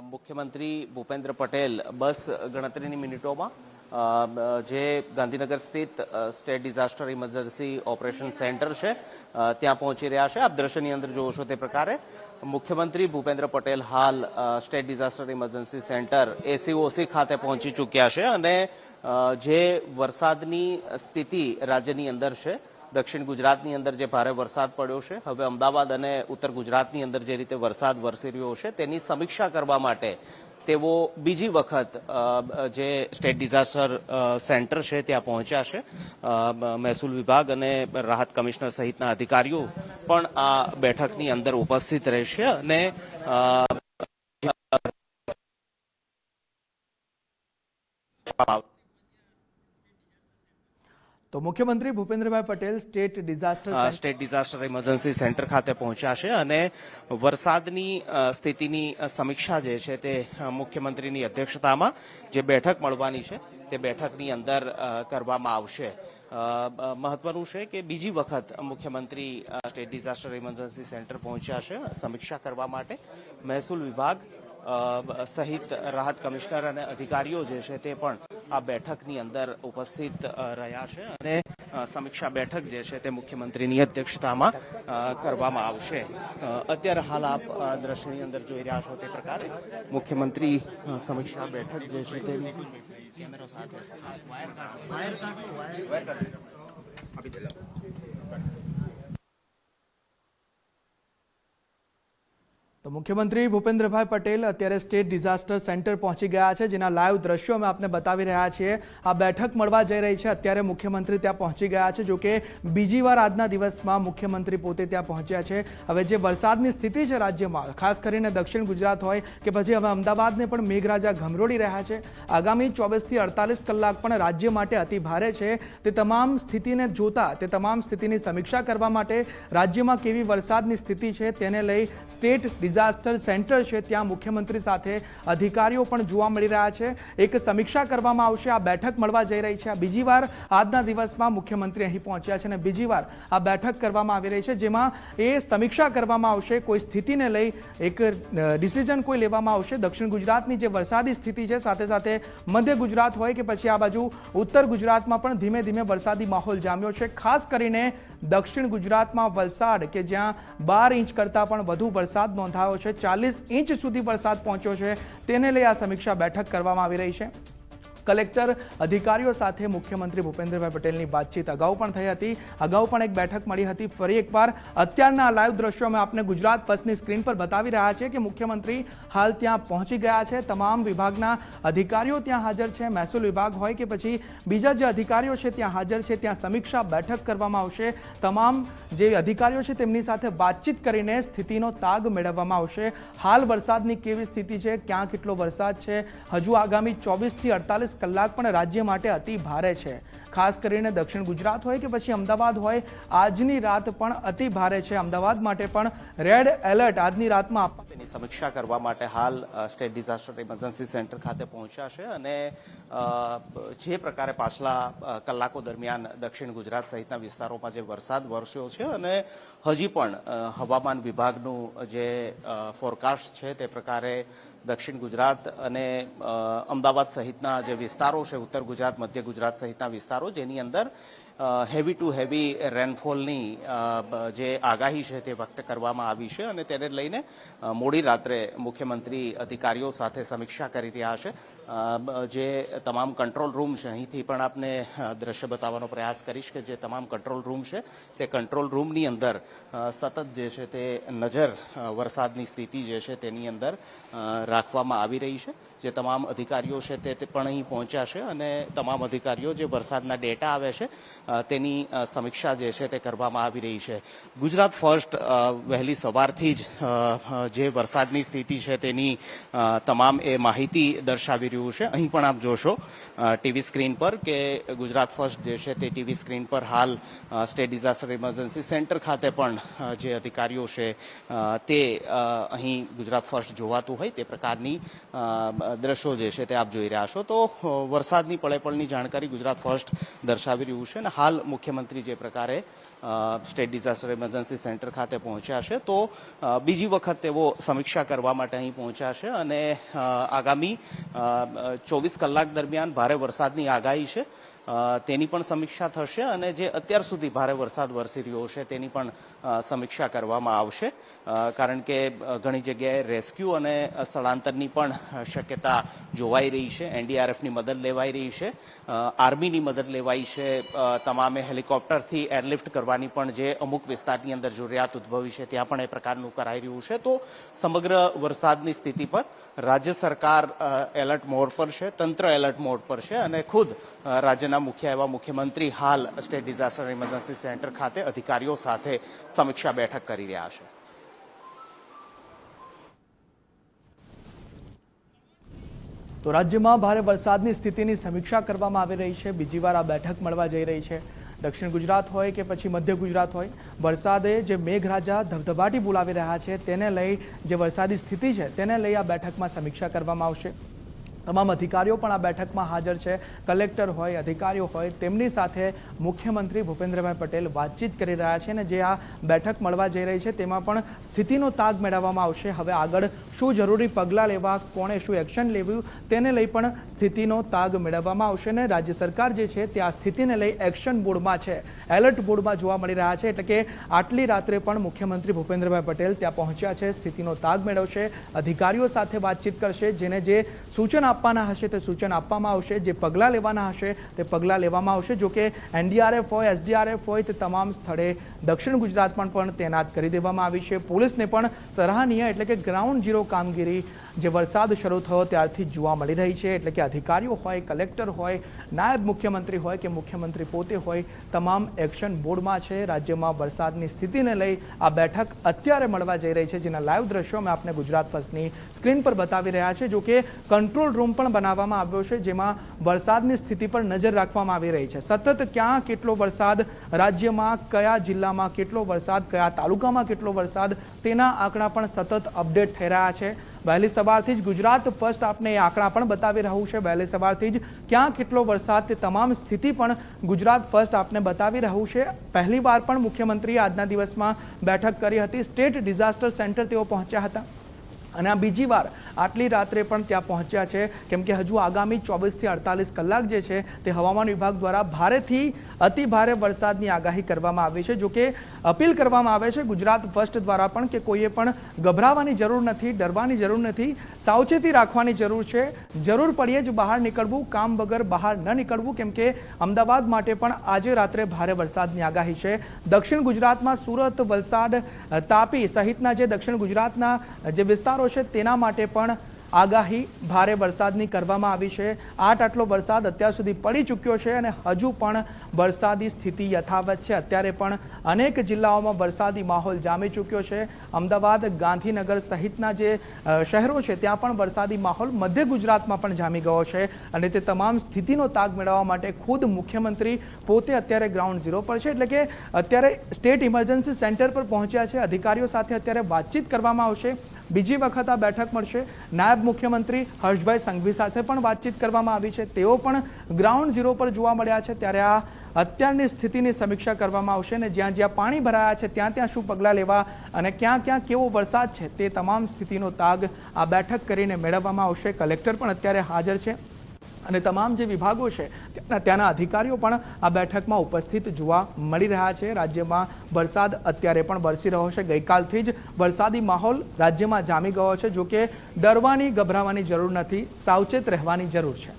મુખ્યમંત્રી ભૂપેન્દ્ર પટેલ બસ ગણતરીની મિનિટોમાં જે ગાંધીનગર સ્થિત state disaster emergency operation centre છે ત્યાં પહોંચી રહ્યા છે। આપ દ્રશ્યની અંદર જોવો છો તે પ્રકારે મુખ્યમંત્રી ભૂપેન્દ્ર પટેલ હાલ સ્ટેટ ડિઝાસ્ટર ઇમરજન્સી સેન્ટર એસીઓસી ખાતે પહોંચી ચૂક્યા છે અને જે વરસાદની સ્થિતિ રાજ્યની અંદર છે, દક્ષિણ ગુજરાતની અંદર જે ભારે વરસાદ પડ્યો છે, હવે અમદાવાદ અને ઉત્તર ગુજરાતની અંદર જે રીતે વરસાદ વરસી રહ્યો છે તેની સમીક્ષા કરવા માટે તેઓ બીજી વખત જે સ્ટેટ ડિઝાસ્ટર સેન્ટર છે ત્યાં પહોંચ્યા છે। મહેસૂલ વિભાગ અને રાહત કમિશનર સહિતના અધિકારીઓ પણ આ બેઠકની અંદર ઉપસ્થિત રહેશે અને તો મુખ્યમંત્રી Bhupendrabhai Patel state disaster emergency centre ખાતે પહોંચ્યા છે અને વરસાદની સ્થિતિની સમીક્ષા જે છે તે મુખ્યમંત્રીની અધ્યક્ષતામાં જે બેઠક મળવાની છે તે બેઠકની અંદર કરવામાં આવશે। મહત્વનું છે કે બીજી વખત મુખ્યમંત્રી સ્ટેટ ડિઝાસ્ટર ઇમરજન્સી સેન્ટર પહોંચ્યા છે સમીક્ષા કરવા માટે। મહેસૂલ વિભાગ સહિત રાહત કમિશનર અને અધિકારીઓ જે છે તે પણ આ બેઠકની અંદર ઉપસ્થિત રહ્યા છે અને સમીક્ષા બેઠક જે છે તે મુખ્યમંત્રીની અધ્યક્ષતામાં કરવામાં આવશે। અત્યારે હાલ આપ દ્રશ્યની અંદર જોઈ રહ્યા છો તે પ્રકારે મુખ્યમંત્રી સમીક્ષા બેઠક જે છે તે તો મુખ્યમંત્રી ભૂપેન્દ્રભાઈ પટેલ અત્યારે સ્ટેટ ડિઝાસ્ટર સેન્ટર પહોંચી ગયા છે, જેના લાઈવ દ્રશ્યો અમે આપને બતાવી રહ્યા છીએ। આ બેઠક મળવા જઈ રહી છે, અત્યારે મુખ્યમંત્રી ત્યાં પહોંચી ગયા છે। જો કે બીજી વાર આજના દિવસમાં મુખ્યમંત્રી પોતે ત્યાં પહોંચ્યા છે। હવે જે વરસાદની સ્થિતિ છે રાજ્યમાં, ખાસ કરીને દક્ષિણ ગુજરાત હોય કે પછી હવે અમદાવાદને પણ મેઘરાજા ઘમરોળી રહ્યા છે। આગામી 24 થી 48 કલાક પણ રાજ્ય માટે અતિ ભારે છે। તે તમામ સ્થિતિને જોતા, તે તમામ સ્થિતિની સમીક્ષા કરવા માટે રાજ્યમાં કેવી વરસાદની સ્થિતિ છે તેને લઈ સ્ટેટ ડિઝાસ્ટર સેન્ટર છે ત્યાં મુખ્યમંત્રી સાથે અધિકારીઓ પણ જોવા મળી રહ્યા છે। એક સમીક્ષા કરવામાં આવશે। આ બેઠક મળવા જઈ રહી છે। આ બીજી વાર આજના દિવસમાં મુખ્યમંત્રી અહીં પહોંચ્યા છે અને બીજી વાર આ બેઠક કરવામાં આવી રહી છે, જેમાં એ સમીક્ષા કરવામાં આવશે। કોઈ સ્થિતિને લઈ એક ડિસિઝન કોઈ લેવામાં આવશે। દક્ષિણ ગુજરાતની જે વરસાદી સ્થિતિ છે, સાથે સાથે મધ્ય ગુજરાત હોય કે પછી આ બાજુ ઉત્તર ગુજરાતમાં પણ ધીમે ધીમે વરસાદી માહોલ જામ્યો છે। ખાસ કરીને દક્ષિણ ગુજરાતમાં વલસાડ કે જ્યાં 12 ઇંચ કરતાં પણ વધુ વરસાદ નોંધાયો છે, 40 ઇંચ સુધી વરસાદ પહોંચ્યો છે, તેને લઈ આ સમીક્ષા બેઠક કરવામાં આવી રહી છે। કલેક્ટર અધિકારીઓ સાથે મુખ્યમંત્રી ભૂપેન્દ્રભાઈ પટેલની વાતચીત અગાઉ પણ થઈ હતી, અગાઉ પણ એક બેઠક મળી હતી। ફરી એકવાર અત્યારના લાઈવ દ્રશ્યો અમે આપને ગુજરાત ફર્સ્ટની સ્ક્રીન પર બતાવી રહ્યા છીએ કે મુખ્યમંત્રી હાલ ત્યાં પહોંચી ગયા છે। તમામ વિભાગના અધિકારીઓ ત્યાં હાજર છે, મહેસૂલ વિભાગ હોય કે પછી બીજા જે અધિકારીઓ છે ત્યાં હાજર છે। ત્યાં સમીક્ષા બેઠક કરવામાં આવશે। તમામ જે અધિકારીઓ છે તેમની સાથે વાતચીત કરીને સ્થિતિનો તાગ મેળવવામાં આવશે। હાલ વરસાદની કેવી સ્થિતિ છે, ક્યાં કેટલો વરસાદ છે, હજુ આગામી 24 થી 48 કલાક પણ રાજ્ય માટે અતિ ભારે છે। ખાસ કરીને દક્ષિણ ગુજરાત હોય કે પછી અમદાવાદ હોય, આજની રાત પણ અતિ ભારે છે। અમદાવાદ માટે પણ રેડ એલર્ટ આજની રાતમાં તેની સમીક્ષા કરવા માટે હાલ સ્ટેટ ડિઝાસ્ટર ઇમરજન્સી સેન્ટર ખાતે પહોંચ્યા છે અને જે પ્રકારે પાછલા કલાકો દરમિયાન દક્ષિણ ગુજરાત સહિતના વિસ્તારોમાં જે વરસાદ વરસ્યો છે અને હજી પણ હવામાન વિભાગનું જે ફોરકાસ્ટ છે તે પ્રકારે દક્ષિણ ગુજરાત અને અમદાવાદ સહિતના જે વિસ્તારો છે, ઉત્તર ગુજરાત, મધ્ય ગુજરાત સહિતના વિસ્તારો, જેની અંદર હેવી ટુ હેવી રેનફોલની જે આગાહી છે તે વ્યક્ત કરવામાં આવી છે અને તેને લઈને મોડી રાત્રે મુખ્યમંત્રી અધિકારીઓ સાથે સમીક્ષા કરી રહ્યા છે। જે તમામ કંટ્રોલ રૂમ છે, અહીંથી પણ આપને દ્રશ્ય બતાવવાનો પ્રયાસ કરીશ કે જે તમામ કંટ્રોલ રૂમ છે તે કંટ્રોલ રૂમની અંદર સતત જે છે તે નજર વરસાદની સ્થિતિ જે છે તેની અંદર રાખવામાં આવી રહી છે। જે તમામ અધિકારીઓ છે તે પણ અહીં પહોંચ્યા છે અને તમામ અધિકારીઓ જે વરસાદના ડેટા આવે છે તેની સમીક્ષા જે છે તે કરવામાં આવી રહી છે। ગુજરાત ફર્સ્ટ વહેલી સવારથી જ જે વરસાદની સ્થિતિ છે તેની તમામ એ માહિતી દર્શાવી રહ્યું છે। અહીં પણ આપ જોશો ટીવી સ્ક્રીન પર કે ગુજરાત ફર્સ્ટ જે છે તે ટીવી સ્ક્રીન પર હાલ સ્ટેટ ડિઝાસ્ટર ઇમરજન્સી સેન્ટર ખાતે પણ જે અધિકારીઓ છે તે અહીં ગુજરાત ફર્સ્ટ જોવાતું હોય તે પ્રકારની દ્રશ્યો જે છે તે આપ જોઈ રહ્યા છો। તો વરસાદની પળેપળની જાણકારી ગુજરાત ફર્સ્ટ દર્શાવી રહ્યું છે અને હાલ મુખ્યમંત્રી જે પ્રકારે સ્ટેટ ડિઝાસ્ટર ઇમરજન્સી સેન્ટર ખાતે પહોંચ્યા છે તો બીજી વખત તેઓ સમીક્ષા કરવા માટે અહીં પહોંચ્યા છે અને આગામી 24 કલાક દરમિયાન ભારે વરસાદની આગાહી છે તેની પણ સમીક્ષા થશે અને જે અત્યાર સુધી ભારે વરસાદ વરસી રહ્યો છે તેની પણ સમીક્ષા કરવામાં આવશે કારણ કે ઘણી જગ્યાએ રેસ્ક્યુ અને સ્થળાંતરની પણ શક્યતા જોવાઈ રહી છે. એનડીઆરએફની મદદ લેવાઈ રહી છે, આર્મીની મદદ લેવાઈ છે, તમામે હેલિકોપ્ટરથી એરલિફ્ટ કરવાની પણ જે અમુક વિસ્તારની અંદર જરૂરિયાત ઉદ્ભવી છે ત્યાં પણ એ પ્રકારનું કરાઈ રહ્યું છે. તો સમગ્ર વરસાદની સ્થિતિ પર રાજ્ય સરકાર એલર્ટ મોડ પર છે, તંત્ર એલર્ટ મોડ પર છે અને ખુદ રાજ્યના મુખ્ય એવા મુખ્યમંત્રી હાલ સ્ટેટ ડિઝાસ્ટર ઇમરજન્સી સેન્ટર ખાતે અધિકારીઓ સાથે સમીક્ષા બેઠક કરી રહ્યા છે. તો રાજ્યમાં ભારે વરસાદની સ્થિતિની સમીક્ષા કરવામાં આવી રહી છે. બીજી વાર આ બેઠક મળવા જઈ રહી છે. દક્ષિણ ગુજરાત હોય કે પછી મધ્ય ગુજરાત હોય, વરસાદે જે મેઘરાજા ધબધબાટી બોલાવી રહ્યા છે તેને લઈ જે વરસાદી સ્થિતિ છે તેને લઈ આ બેઠકમાં સમીક્ષા કરવામાં આવશે. તમામ અધિકારીઓ પણ આ બેઠકમાં હાજર છે. કલેક્ટર હોય, અધિકારીઓ હોય, તેમની સાથે મુખ્યમંત્રી ભૂપેન્દ્રભાઈ પટેલ વાતચીત કરી રહ્યા છે અને જે આ બેઠક મળવા જઈ રહી છે તેમાં પણ સ્થિતિનો તાગ મેળવવામાં આવશે. હવે આગળ શું જરૂરી પગલાં લેવા, કોણે શું એક્શન લેવું તેને લઈ પણ સ્થિતિનો તાગ મેળવવામાં આવશે અને રાજ્ય સરકાર જે છે તે આ સ્થિતિને લઈ એક્શન મોડમાં છે, એલર્ટ મોડમાં જોવા મળી રહ્યા છે. એટલે કે આટલી રાત્રે પણ મુખ્યમંત્રી ભૂપેન્દ્રભાઈ પટેલ ત્યાં પહોંચ્યા છે, સ્થિતિનો તાગ મેળવશે, અધિકારીઓ સાથે વાતચીત કરશે, જેને જે સૂચન આપવાના હશે તે સૂચન આપવામાં આવશે, જે પગલાં લેવાના હશે તે પગલાં લેવામાં આવશે. જો કે એનડીઆરએફ હોય, એસડીઆરએફ હોય તે તમામ સ્થળે દક્ષિણ ગુજરાતમાં પણ તૈનાત કરી દેવામાં આવી છે. પોલીસને પણ સરાહનીય એટલે કે ગ્રાઉન્ડ ઝીરો કામગીરી જે વરસાદ શરૂ થયો ત્યારથી જોવા મળી રહી છે. એટલે કે અધિકારીઓ હોય, કલેક્ટર હોય, નાયબ મુખ્યમંત્રી હોય કે મુખ્યમંત્રી પોતે હોય, તમામ એક્શન મોડમાં છે. રાજ્યમાં વરસાદની સ્થિતિને લઈ આ બેઠક અત્યારે મળવા જઈ રહી છે, જેના લાઈવ દ્રશ્યો અમે આપને ગુજરાત ફર્સ્ટની સ્ક્રીન પર બતાવી રહ્યા છે. જો કે કંટ્રોલ રૂમ પણ બનાવવામાં આવ્યો છે, જેમાં વરસાદની સ્થિતિ પર નજર રાખવામાં આવી રહી છે. સતત ક્યાં કેટલો વરસાદ રાજ્યમાં, કયા જિલ્લામાં કેટલો વરસાદ, કયા તાલુકામાં કેટલો વરસાદ તેના આંકડા પણ સતત અપડેટ થઈ રહ્યા છે. વહેલી સવારથી જ ગુજરાત ફર્સ્ટ આપને એ આંકડા પણ બતાવી રહ્યું છે. વહેલી સવારથી જ ક્યાં કેટલો વરસાદ તે તમામ સ્થિતિ પણ ગુજરાત ફર્સ્ટ આપને બતાવી રહ્યું છે. પહેલીવાર પણ મુખ્યમંત્રીએ આજના દિવસમાં બેઠક કરી હતી. સ્ટેટ ડિઝાસ્ટર સેન્ટર તેઓ પહોંચ્યા હતા અને આ બીજી વાર આટલી રાત્રે પણ ત્યાં પહોંચ્યા છે, કેમ કે હજુ આગામી 24 થી 48 કલાક જે છે તે હવામાન વિભાગ દ્વારા ભારેથી અતિ ભારે વરસાદની આગાહી કરવામાં આવી છે. જો કે અપીલ કરવામાં આવે છે ગુજરાત ફર્સ્ટ દ્વારા પણ કે કોઈએ પણ ગભરાવાની જરૂર નથી, ડરવાની જરૂર નથી, સાવચેતી રાખવાની જરૂર છે. જરૂર પડીએ જ બહાર નીકળવું, કામ વગર બહાર ન નીકળવું, કેમ કે અમદાવાદ માટે પણ આજે રાત્રે ભારે વરસાદની આગાહી છે. દક્ષિણ ગુજરાતમાં સુરત, વલસાડ, તાપી સહિતના જે દક્ષિણ ગુજરાતના જે વિસ્તારો છે તેના માટે પણ આગાહી ભારે વરસાદની કરવામાં આવી છે. આટલો વરસાદ અત્યાર સુધી પડી ચૂક્યો છે અને હજુ પણ વરસાદી સ્થિતિ યથાવત છે. અત્યારે પણ અનેક જિલ્લાઓમાં વરસાદી માહોલ જામી ચૂક્યો છે. અમદાવાદ, ગાંધીનગર સહિતના જે શહેરો છે ત્યાં પણ વરસાદી માહોલ મધ્ય ગુજરાતમાં પણ જામી ગયો છે અને તે તમામ સ્થિતિનો તાગ મેળવવા માટે ખુદ મુખ્યમંત્રી પોતે અત્યારે ગ્રાઉન્ડ ઝીરો પર છે. એટલે કે અત્યારે સ્ટેટ ઇમરજન્સી સેન્ટર પર પહોંચ્યા છે. અધિકારીઓ સાથે અત્યારે વાતચીત કરવામાં આવશે. બીજી વખત આ બેઠક મળશે. નાયબ મુખ્યમંત્રી હર્ષભાઈ સંઘવી સાથે પણ વાતચીત કરવામાં આવી છે. તેઓ પણ ગ્રાઉન્ડ ઝીરો પર જોવા મળ્યા છે. ત્યારે આ અત્યારની સ્થિતિની સમીક્ષા કરવામાં આવશે અને જ્યાં જ્યાં પાણી ભરાયા છે ત્યાં ત્યાં શું પગલાં લેવા અને ક્યાં ક્યાં કેવો વરસાદ છે તે તમામ સ્થિતિનો તાગ આ બેઠક કરીને મેળવવામાં આવશે. કલેક્ટર પણ અત્યારે હાજર છે અને તમામ જે વિભાગો છે ત્યાંના અધિકારીઓ પણ આ બેઠકમાં ઉપસ્થિત જોવા મળી રહ્યા છે. રાજ્યમાં વરસાદ અત્યારે પણ વરસી રહ્યો છે. ગઈકાલથી જ વરસાદી માહોલ રાજ્યમાં જામી ગયો છે. જો કે ડરવાની, ગભરાવાની જરૂર નથી, સાવચેત રહેવાની જરૂર છે.